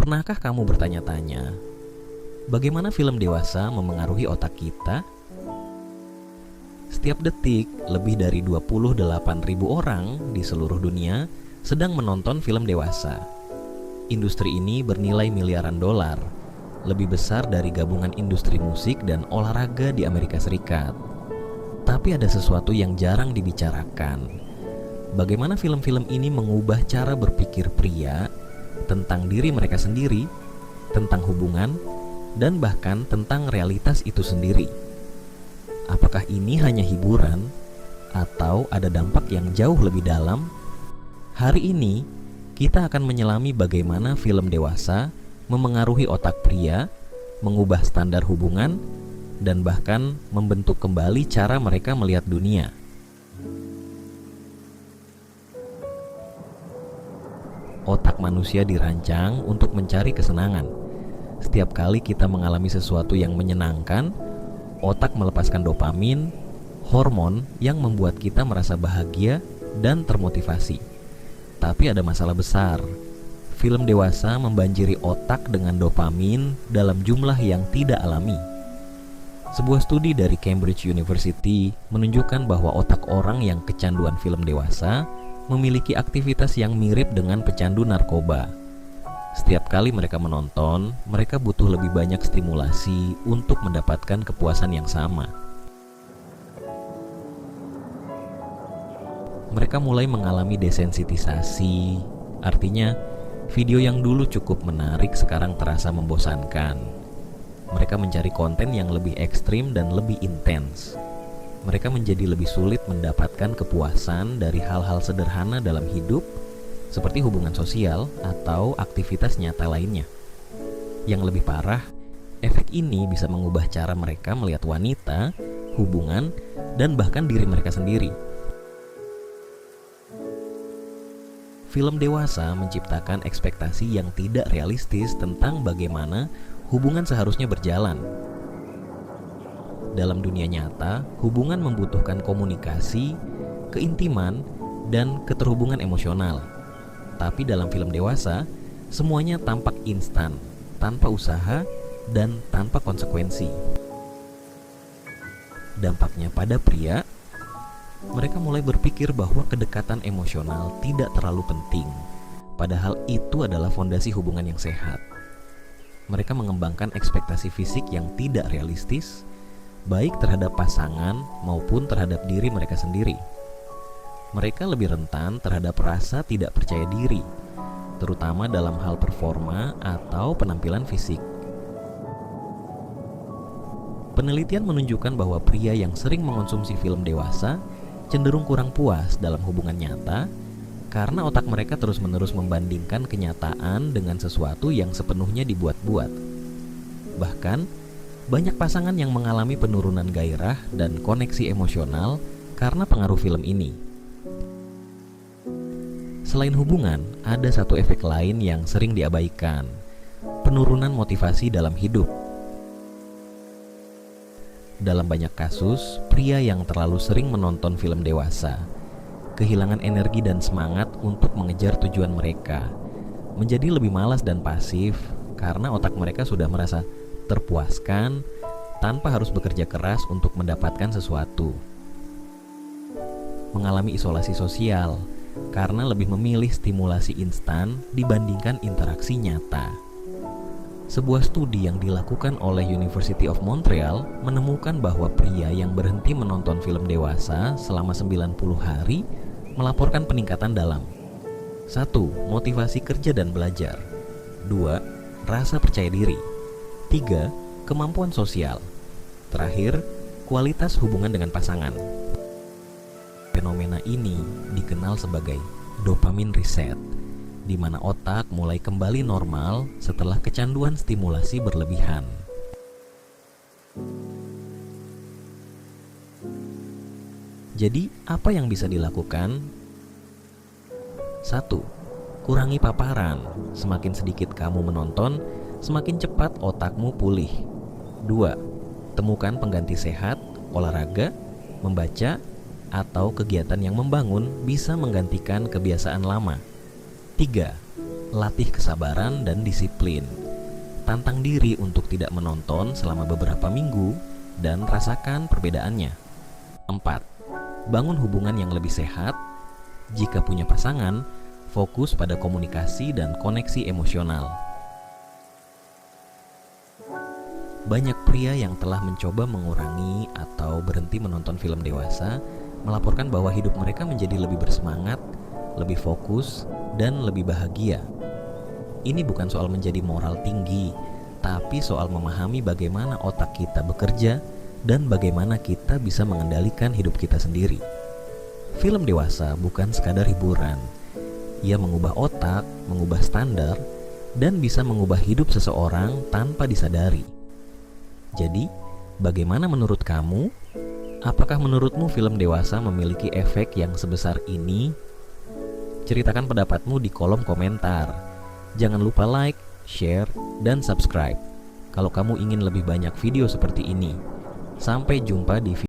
Pernahkah kamu bertanya-tanya, bagaimana film dewasa memengaruhi otak kita? Setiap detik, lebih dari 28.000 orang di seluruh dunia sedang menonton film dewasa. Industri ini bernilai miliaran dolar, lebih besar dari gabungan industri musik dan olahraga di Amerika Serikat. Tapi ada sesuatu yang jarang dibicarakan. Bagaimana film-film ini mengubah cara berpikir pria tentang diri mereka sendiri, tentang hubungan, dan bahkan tentang realitas itu sendiri. Apakah ini hanya hiburan atau ada dampak yang jauh lebih dalam? Hari ini kita akan menyelami bagaimana film dewasa memengaruhi otak pria, mengubah standar hubungan, dan bahkan membentuk kembali cara mereka melihat dunia. Otak manusia dirancang untuk mencari kesenangan. Setiap kali kita mengalami sesuatu yang menyenangkan, otak melepaskan dopamin, hormon yang membuat kita merasa bahagia dan termotivasi. Tapi ada masalah besar. Film dewasa membanjiri otak dengan dopamin dalam jumlah yang tidak alami. Sebuah studi dari Cambridge University menunjukkan bahwa otak orang yang kecanduan film dewasa memiliki aktivitas yang mirip dengan pecandu narkoba. Setiap kali mereka menonton, mereka butuh lebih banyak stimulasi untuk mendapatkan kepuasan yang sama. Mereka mulai mengalami desensitisasi, artinya video yang dulu cukup menarik sekarang terasa membosankan. Mereka mencari konten yang lebih ekstrim dan lebih intens. Mereka menjadi lebih sulit mendapatkan kepuasan dari hal-hal sederhana dalam hidup, seperti hubungan sosial atau aktivitas nyata lainnya. Yang lebih parah, efek ini bisa mengubah cara mereka melihat wanita, hubungan, dan bahkan diri mereka sendiri. Film dewasa menciptakan ekspektasi yang tidak realistis tentang bagaimana hubungan seharusnya berjalan. Dalam dunia nyata, hubungan membutuhkan komunikasi, keintiman, dan keterhubungan emosional. Tapi dalam film dewasa, semuanya tampak instan, tanpa usaha, dan tanpa konsekuensi. Dampaknya pada pria, mereka mulai berpikir bahwa kedekatan emosional tidak terlalu penting, padahal itu adalah fondasi hubungan yang sehat. Mereka mengembangkan ekspektasi fisik yang tidak realistis, baik terhadap pasangan maupun terhadap diri mereka sendiri. Mereka lebih rentan terhadap rasa tidak percaya diri, terutama dalam hal performa atau penampilan fisik. Penelitian menunjukkan bahwa pria yang sering mengonsumsi film dewasa cenderung kurang puas dalam hubungan nyata karena otak mereka terus-menerus membandingkan kenyataan dengan sesuatu yang sepenuhnya dibuat-buat. Bahkan, banyak pasangan yang mengalami penurunan gairah dan koneksi emosional karena pengaruh film ini. Selain hubungan, ada satu efek lain yang sering diabaikan: penurunan motivasi dalam hidup. Dalam banyak kasus, pria yang terlalu sering menonton film dewasa kehilangan energi dan semangat untuk mengejar tujuan mereka, menjadi lebih malas dan pasif karena otak mereka sudah merasa terpuaskan tanpa harus bekerja keras untuk mendapatkan sesuatu. Mengalami isolasi sosial karena lebih memilih stimulasi instan dibandingkan interaksi nyata. Sebuah studi yang dilakukan oleh University of Montreal menemukan bahwa pria yang berhenti menonton film dewasa selama 90 hari melaporkan peningkatan dalam 1. Motivasi kerja dan belajar. 2. Rasa percaya diri. 3. Kemampuan sosial. Terakhir, kualitas hubungan dengan pasangan. Fenomena ini dikenal sebagai dopamin reset, di mana otak mulai kembali normal setelah kecanduan stimulasi berlebihan. Jadi, apa yang bisa dilakukan? 1. Kurangi paparan. Semakin sedikit kamu menonton, semakin cepat otakmu pulih. 2. Temukan pengganti sehat, olahraga, membaca, atau kegiatan yang membangun bisa menggantikan kebiasaan lama. 3. Latih kesabaran dan disiplin. Tantang diri untuk tidak menonton selama beberapa minggu dan rasakan perbedaannya. 4. Bangun hubungan yang lebih sehat. Jika punya pasangan, fokus pada komunikasi dan koneksi emosional. Banyak pria yang telah mencoba mengurangi atau berhenti menonton film dewasa melaporkan bahwa hidup mereka menjadi lebih bersemangat, lebih fokus, dan lebih bahagia. Ini bukan soal menjadi moral tinggi, tapi soal memahami bagaimana otak kita bekerja dan bagaimana kita bisa mengendalikan hidup kita sendiri. Film dewasa bukan sekadar hiburan. Ia mengubah otak, mengubah standar, dan bisa mengubah hidup seseorang tanpa disadari. Jadi, bagaimana menurut kamu? Apakah menurutmu film dewasa memiliki efek yang sebesar ini? Ceritakan pendapatmu di kolom komentar. Jangan lupa like, share, dan subscribe kalau kamu ingin lebih banyak video seperti ini. Sampai jumpa di video